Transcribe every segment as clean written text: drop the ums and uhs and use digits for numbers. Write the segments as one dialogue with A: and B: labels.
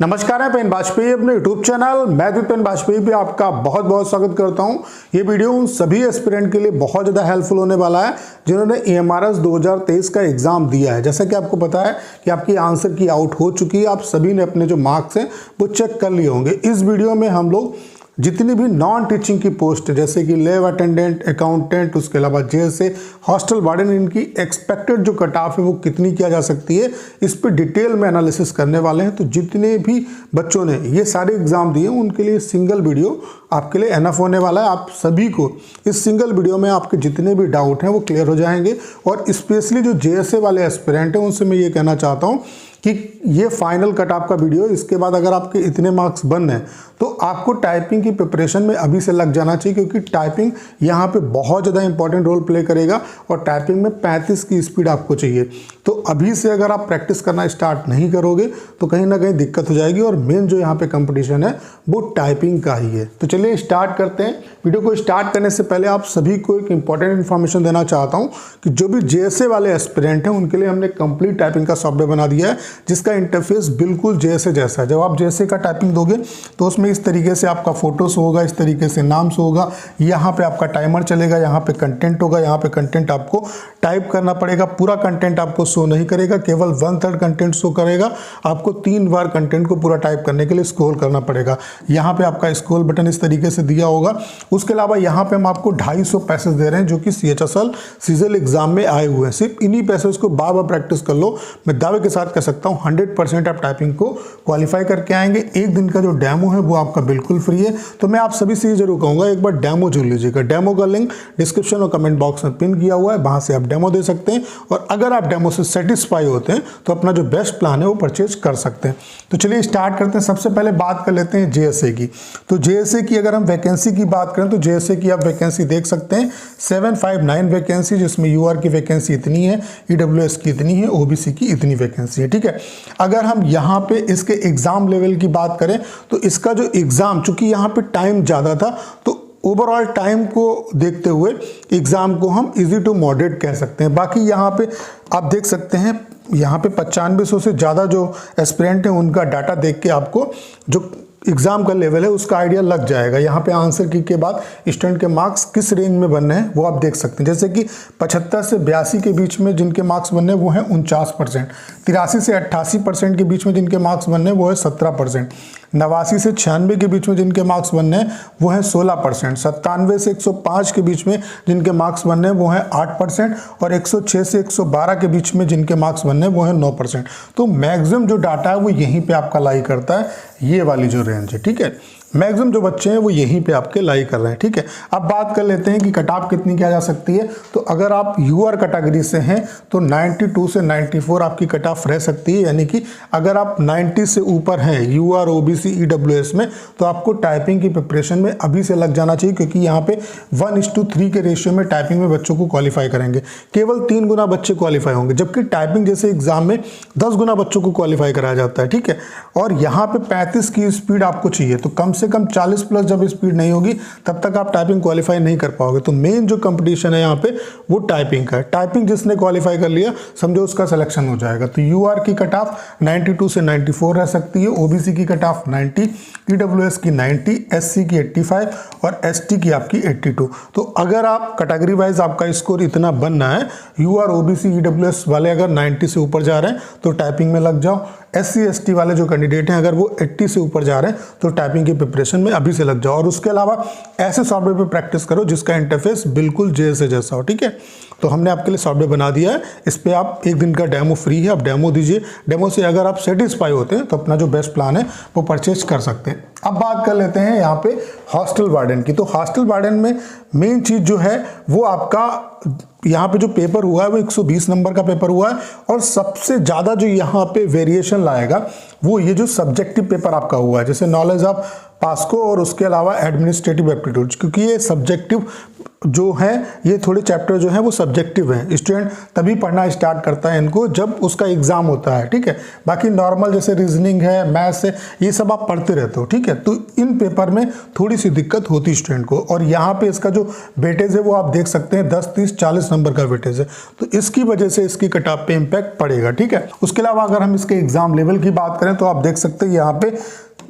A: नमस्कार, है पेन बाजपेयी अपने यूट्यूब चैनल मैं भी पेन बाजपेयी पे आपका बहुत बहुत स्वागत करता हूं। ये वीडियो उन सभी एस्पिरेंट के लिए बहुत ज़्यादा हेल्पफुल होने वाला है जिन्होंने AMRS 2023 का एग्जाम दिया है। जैसा कि आपको पता है कि आपकी आंसर की आउट हो चुकी है, आप सभी ने अपने जो मार्क्स हैं वो चेक कर लिए होंगे। इस वीडियो में हम लोग जितनी भी नॉन टीचिंग की पोस्ट जैसे कि लैब अटेंडेंट, अकाउंटेंट, उसके अलावा JSA, हॉस्टल वार्डन, इनकी एक्सपेक्टेड जो कट ऑफ है वो कितनी किया जा सकती है, इस पर डिटेल में एनालिसिस करने वाले हैं। तो जितने भी बच्चों ने ये सारे एग्जाम दिए उनके लिए सिंगल वीडियो आपके लिए एनफ होने वाला है। आप सभी को इस सिंगल वीडियो में आपके जितने भी डाउट हैं वो क्लियर हो जाएंगे। और स्पेशली जो JSA वाले एस्पिरेंट हैं उनसे मैं ये कहना चाहता हूँ कि ये फाइनल कट ऑफ का वीडियो, इसके बाद अगर आपके इतने मार्क्स बन रहे हैं तो आपको टाइपिंग की प्रिपरेशन में अभी से लग जाना चाहिए, क्योंकि टाइपिंग यहाँ पे बहुत ज़्यादा इंपॉर्टेंट रोल प्ले करेगा और टाइपिंग में 35 की स्पीड आपको चाहिए। तो अभी से अगर आप प्रैक्टिस करना स्टार्ट नहीं करोगे तो कहीं ना कहीं दिक्कत हो जाएगी। और मेन जो यहाँ पे कंपटीशन है वो टाइपिंग का ही है। तो चलिए स्टार्ट करते हैं। वीडियो को स्टार्ट करने से पहले आप सभी को एक इंपॉर्टेंट इन्फॉर्मेशन देना चाहता हूँ कि जो भी JSA वाले एस्पिरेंट हैं उनके लिए हमने कंप्लीट टाइपिंग का सॉफ्टवेयर बना दिया है जिसका इंटरफेस बिल्कुल JSA जैसा है। जब आप JSA का टाइपिंग दोगे तो उसमें इस तरीके से आपका फोटोस होगा, इस तरीके से नाम से होगा, यहाँ पे आपका टाइमर चलेगा, यहाँ पे कंटेंट होगा, यहाँ पे कंटेंट आपको टाइप करना पड़ेगा। पूरा कंटेंट आपको शो नहीं करेगा, केवल 1/3 कंटेंट शो करेगा। आपको 3 बार कंटेंट को पूरा टाइप करने के लिए स्क्रॉल करना पड़ेगा। यहाँ पे आपका स्क्रॉल बटन इस तरीके से दिया होगा। उसके अलावा यहाँ पे हम आपको 250 पैसेज दे रहे हैं जो कि CHSL सीजल एग्जाम में आए हुए हैं। सिर्फ इन्हीं पैसेज को बार बार प्रैक्टिस कर लो। मैं दावे के साथ कह सकता हूँ 100% आप टाइपिंग को क्वालिफाई करके आएंगे। एक दिन का जो डेमो है वो आपका बिल्कुल फ्री है। तो मैं आप सभी से ये जरूर कहूँगा एक बार डेमो जोड़ लीजिएगा। डेमो का लिंक डिस्क्रिप्शन और कमेंट बॉक्स में पिन किया हुआ है, वहाँ से आप डेमो दे सकते हैं। और अगर आप डेमो से सेटिस्फाई होते हैं तो अपना जो बेस्ट प्लान है वो परचेज कर सकते हैं। तो चलिए स्टार्ट करते हैं। सबसे पहले बात कर लेते हैं JSA की। तो JSA की अगर हम वैकेंसी की बात करें तो JSA की आप वैकेंसी देख सकते हैं 759 वैकेंसी, जिसमें UR की वैकेंसी इतनी है, EWS की इतनी है, OBC की इतनी वैकेंसी है। ठीक है, अगर हम यहाँ पे इसके एग्जाम लेवल की बात करें तो इसका जो एग्जाम, चूंकि यहाँ पे टाइम ज़्यादा था तो ओवरऑल टाइम को देखते हुए एग्जाम को हम इजी टू मॉडरेट कह सकते हैं। बाकी यहाँ पे आप देख सकते हैं यहाँ पे 9500 से ज़्यादा जो एस्पिरेंट हैं उनका डाटा देख के आपको जो एग्जाम का लेवल है उसका आइडिया लग जाएगा। यहाँ पे आंसर की के बाद स्टूडेंट के मार्क्स किस रेंज में बनने हैं वो आप देख सकते हैं। जैसे कि 75 से 82 के बीच में जिनके मार्क्स बनने हैं वो हैं 49%, 83 से 88% के बीच में जिनके मार्क्स बनने हैं वो है 17%, 89 से 96 के बीच में जिनके मार्क्स बनने हैं वो है 16%, 97 से 105 के बीच में जिनके मार्क्स बनने हैं वो है 8% और 106 से 112 के बीच में जिनके मार्क्स बनने हैं वो है 9%। तो मैक्सिमम जो डाटा है वो यहीं पे आपका लाई करता है, ये वाली जो रेंज है। ठीक है, मैक्सिमम जो बच्चे हैं वो यहीं पे आपके लाई कर रहे हैं। ठीक है, अब बात कर लेते हैं कि कट ऑफ कितनी किया जा सकती है। तो अगर आप UR कैटेगरी से हैं तो 92 से 94 आपकी कट ऑफ रह सकती है। यानी कि अगर आप 90 से ऊपर हैं UR, OBC, EWS में तो आपको टाइपिंग की प्रिपरेशन में अभी से लग जाना चाहिए, क्योंकि यहाँ पे 1:3 के रेशियो में टाइपिंग में बच्चों को क्वालिफाई करेंगे। केवल 3 गुना बच्चे क्वालिफाई होंगे, जबकि टाइपिंग जैसे एग्जाम में 10 गुना बच्चों को क्वालिफाई कराया जाता है। ठीक है, और यहाँ पे 35 की स्पीड आपको चाहिए, तो कम से कम 40 प्लस जब स्पीड नहीं होगी तब तक आप टाइपिंग क्वालिफाई नहीं कर पाओगे। तो मेन जो कंपटीशन है यहाँ पे वो टाइपिंग का है। टाइपिंग जिसने क्वालिफाई कर लिया समझो उसका सिलेक्शन हो जाएगा। तो UR की कट ऑफ 92 से 94 रह सकती है, OBC की कट ऑफ 90, EWS की 90, SC की 85 और ST की आपकी 82। तो अगर आप कैटेगरी वाइज आपका स्कोर इतना बनना है, UR, OBC, EWS वाले अगर 90 से ऊपर जा रहे हैं तो टाइपिंग में लग जाओ। SC ST वाले जो कैंडिडेट हैं अगर वो 80 से ऊपर जा रहे हैं तो टाइपिंग की प्रिपरेशन में अभी से लग जाओ। और उसके अलावा ऐसे सॉफ्टवेयर पे प्रैक्टिस करो जिसका इंटरफेस बिल्कुल JSA जैसा हो। ठीक है, तो हमने आपके लिए सॉफ्टवेयर बना दिया है, इस पे आप एक दिन का डेमो फ्री है, आप डेमो दीजिए। डेमो से अगर आप सेटिस्फाई होते हैं तो अपना जो बेस्ट प्लान है वो परचेज कर सकते हैं। अब बात कर लेते हैं यहाँ पे हॉस्टल वार्डन की। तो हॉस्टल वार्डन में मेन चीज़ जो है वो आपका यहाँ पे जो पेपर हुआ है वो 120 नंबर का पेपर हुआ है। और सबसे ज़्यादा जो यहाँ पे वेरिएशन लाएगा वो ये जो सब्जेक्टिव पेपर आपका हुआ है, जैसे नॉलेज ऑफ पास्को और उसके अलावा एडमिनिस्ट्रेटिव एप्टीट्यूड, क्योंकि ये सब्जेक्टिव जो है, ये थोड़े चैप्टर जो है वो सब्जेक्टिव है। स्टूडेंट तभी पढ़ना स्टार्ट करता है इनको जब उसका एग्जाम होता है, ठीक है। बाकी नॉर्मल जैसे रीजनिंग है, मैथ्स है, ये सब आप पढ़ते रहते हो, ठीक है। तो इन पेपर में थोड़ी सी दिक्कत होती है स्टूडेंट को। और यहाँ पे इसका जो वेटेज है वो आप देख सकते हैं 10, 30, 40 नंबर का वेटेज है, तो इसकी वजह से इसकी कट ऑफ पे इम्पैक्ट पड़ेगा, ठीक है। उसके अलावा अगर हम इसके एग्जाम लेवल की बात करें तो आप देख सकते हैं यहाँ पे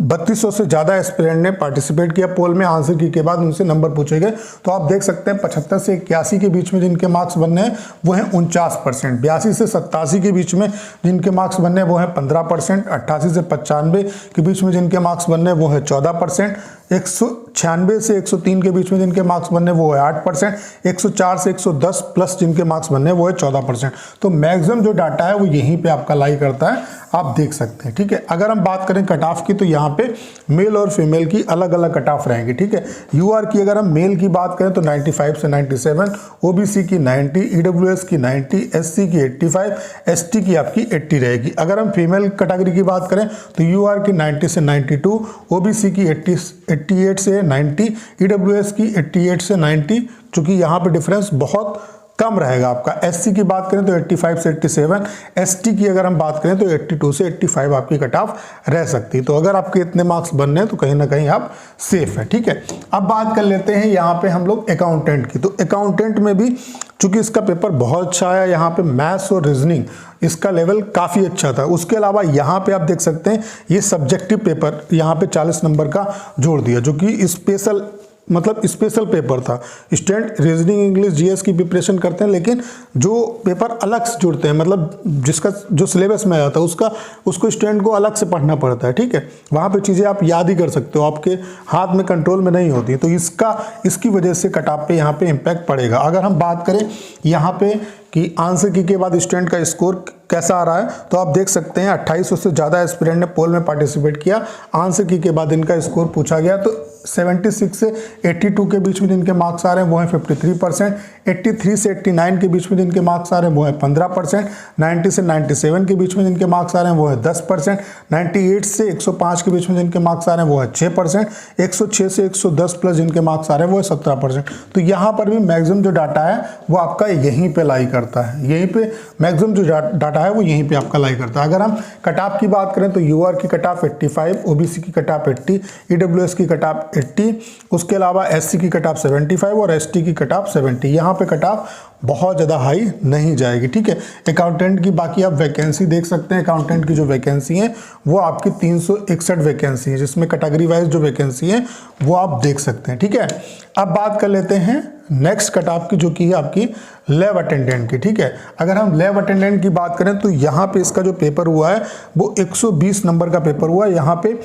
A: 3200 से ज़्यादा एस्पिरेंट ने पार्टिसिपेट किया पोल में। आंसर की के बाद उनसे नंबर पूछे गए, तो आप देख सकते हैं 75 से 81 के बीच में जिनके मार्क्स बनने हैं वो हैं 49%, 82 से 87 के बीच में जिनके मार्क्स बनने हैं वो हैं 15%, 88 से 95 के बीच में जिनके मार्क्स बनने हैं वो है 14%, 196 से 103 के बीच में जिनके मार्क्स बनने वो है 8%, 104 से 110 प्लस जिनके मार्क्स बनने वो है 14%। तो मैक्सिमम जो डाटा है वो यहीं पे आपका लाई करता है, आप देख सकते हैं, ठीक है। अगर हम बात करें कट ऑफ की तो यहाँ पे मेल और फीमेल की अलग अलग कट ऑफ रहेंगी, ठीक है। यूआर की अगर हम मेल की बात करें तो 95 से 97, ओबीसी की 90, ईडब्ल्यूएस की 90, एससी की 85, एसटी की आपकी 80 रहेगी। अगर हम फीमेल कैटेगरी की बात करें तो यूआर की 90 से 92, ओबीसी की 88 से 90, ईडब्ल्यूएस की 88 से 90, चूंकि यहाँ पे डिफरेंस बहुत कम रहेगा आपका। एससी की बात करें तो 85 से 87, एसटी की अगर हम बात करें तो 82 से 85 आपकी कट ऑफ रह सकती है। तो अगर आपके इतने मार्क्स बनने हैं तो कहीं ना कहीं आप सेफ है, ठीक है। अब बात कर लेते हैं यहाँ पे हम लोग अकाउंटेंट की। तो अकाउंटेंट में भी चूंकि इसका पेपर बहुत अच्छा है, यहाँ पे मैथ्स और रीजनिंग इसका लेवल काफ़ी अच्छा था। उसके अलावा यहाँ पे आप देख सकते हैं ये सब्जेक्टिव पेपर यहाँ पे 40 नंबर का जोड़ दिया, जो कि स्पेशल पेपर था। स्टूडेंट रीजनिंग, इंग्लिश, जीएस की प्रिपरेशन करते हैं, लेकिन जो पेपर अलग से जुड़ते हैं, मतलब जिसका जो सिलेबस में आता है उसको स्टूडेंट को अलग से पढ़ना पड़ता है, ठीक है। वहाँ पे चीज़ें आप याद ही कर सकते हो, आपके हाथ में कंट्रोल में नहीं होती, तो इसकी वजह से कट ऑफ पे यहाँ पे इम्पैक्ट पड़ेगा। अगर हम बात करें यहाँ पे कि आंसर की के बाद स्टूडेंट का स्कोर कैसा आ रहा है, तो आप देख सकते हैं 2800 से ज़्यादा एस्पिरेंट ने पोल में पार्टिसिपेट किया। आंसर की के बाद इनका स्कोर पूछा गया तो 76 से 82 के बीच में जिनके मार्क्स आ रहे हैं वो हैं 53%, 83 से 89 के बीच में जिनके मार्क्स आ रहे हैं वो हैं 15%, 90 से 97 के बीच में जिनके मार्क्स आ रहे हैं वो है 10%, 98 से 105 के बीच में जिनके मार्क्स आ रहे हैं वो है 6%, 106 से 110 प्लस जिनके मार्क्स आ रहे हैं वो है 17%। तो यहाँ पर भी मैक्सिमम जो डाटा है वो आपका यहीं पे लाई करता है, यहीं पे मैक्सिमम जो डाटा है वो यहीं पे आपका लाई करता है। अगर हम कट ऑफ की बात करें तो यूआर की कट ऑफ 85, ओबीसी की कट ऑफ 80, ईडब्ल्यूएस की कट ऑफ 80, उसके अलावा एससी की कट ऑफ 75 और एसटी की कट ऑफ 70। यहाँ पे कट ऑफ बहुत ज़्यादा हाई नहीं जाएगी, ठीक है। अकाउंटेंट की बाकी आप वैकेंसी देख सकते हैं। अकाउंटेंट की जो वैकेंसी है वो आपकी 361 वैकेंसी है, जिसमें कैटेगरी वाइज जो वैकेंसी है वो आप देख सकते हैं, ठीक है। अब बात कर लेते हैं नेक्स्ट कट ऑफ की, जो कि है आपकी लैब अटेंडेंट की, ठीक है। अगर हम लैब अटेंडेंट की बात करें तो यहाँ पे इसका जो पेपर हुआ है वो 120 नंबर का पेपर हुआ है। यहाँ पे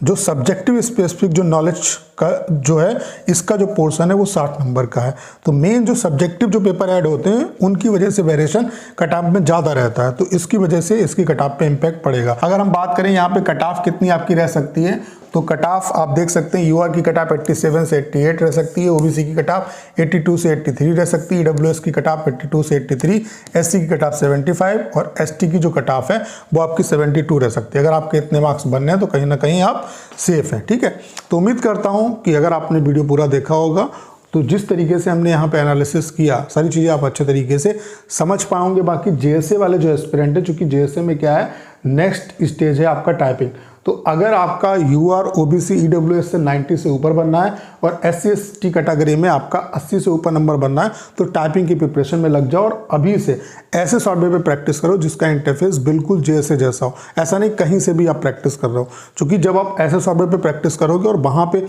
A: जो सब्जेक्टिव स्पेसिफिक जो नॉलेज का जो है इसका जो पोर्शन है वो 60 नंबर का है। तो मेन जो सब्जेक्टिव जो पेपर ऐड होते हैं उनकी वजह से वेरिएशन कट ऑफ में ज़्यादा रहता है, तो इसकी वजह से इसकी कट ऑफ पे इम्पैक्ट पड़ेगा। अगर हम बात करें यहाँ पे कट ऑफ कितनी आपकी रह सकती है, तो कट ऑफ आप देख सकते हैं यूआर की कट ऑफ 87 से 88 रह सकती है, ओबीसी की कट ऑफ 82 से 83 रह सकती है, ईडब्ल्यूएस की कट ऑफ 82 से 83, एससी की कट ऑफ 75 और एसटी की जो कट ऑफ है वो आपकी 72 रह सकती है। अगर आपके इतने मार्क्स बनने हैं तो कहीं ना कहीं आप सेफ हैं, ठीक है। तो उम्मीद करता हूँ कि अगर आपने वीडियो पूरा देखा होगा तो जिस तरीके से हमने यहाँ पे एनालिसिस किया सारी चीज़ें आप अच्छे तरीके से समझ पाओगे। बाकी जेएसए वाले जो एस्पिरेंट है, चूँकि जेएसए में क्या है नेक्स्ट स्टेज है आपका टाइपिंग, तो अगर आपका यूआर ओबीसी ईडब्ल्यूएस से 90 से ऊपर बनना है और एससी एसटी कैटेगरी में आपका 80 से ऊपर नंबर बनना है तो टाइपिंग की प्रिपरेशन में लग जाओ और अभी से ऐसे सॉफ्टवेयर पे प्रैक्टिस करो जिसका इंटरफेस बिल्कुल जेएसए जैसा हो। ऐसा नहीं कहीं से भी आप प्रैक्टिस कर रहे हो, क्योंकि जब आप ऐसे सॉफ्टवेयर पे प्रैक्टिस करोगे और वहाँ पे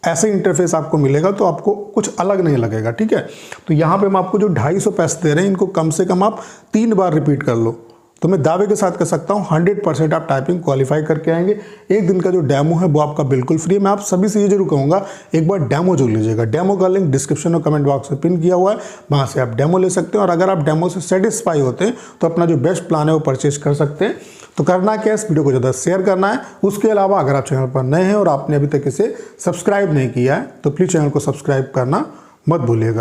A: ऐसे इंटरफेस आपको मिलेगा तो आपको कुछ अलग नहीं लगेगा, ठीक है। तो यहाँ पे हम आपको जो 250 पैसे दे रहे हैं इनको कम से कम आप 3 बार रिपीट कर लो, तो मैं दावे के साथ कह सकता हूँ 100% आप टाइपिंग क्वालिफाई करके आएंगे। एक दिन का जो डेमो है वो आपका बिल्कुल फ्री है। मैं आप सभी से ये जरूर कहूँगा एक बार डेमो जो लीजिएगा। डेमो का लिंक डिस्क्रिप्शन और कमेंट बॉक्स में पिन किया हुआ है, वहाँ से आप डेमो ले सकते हैं। और अगर आप डेमो से सेटिस्फाई होते हैं तो अपना जो बेस्ट प्लान है वो परचेज कर सकते हैं। तो करना क्या है, इस वीडियो को ज़्यादा शेयर करना है। उसके अलावा अगर आप चैनल पर नए हैं और आपने अभी तक इसे सब्सक्राइब नहीं किया है तो प्लीज़ चैनल को सब्सक्राइब करना मत भूलिएगा।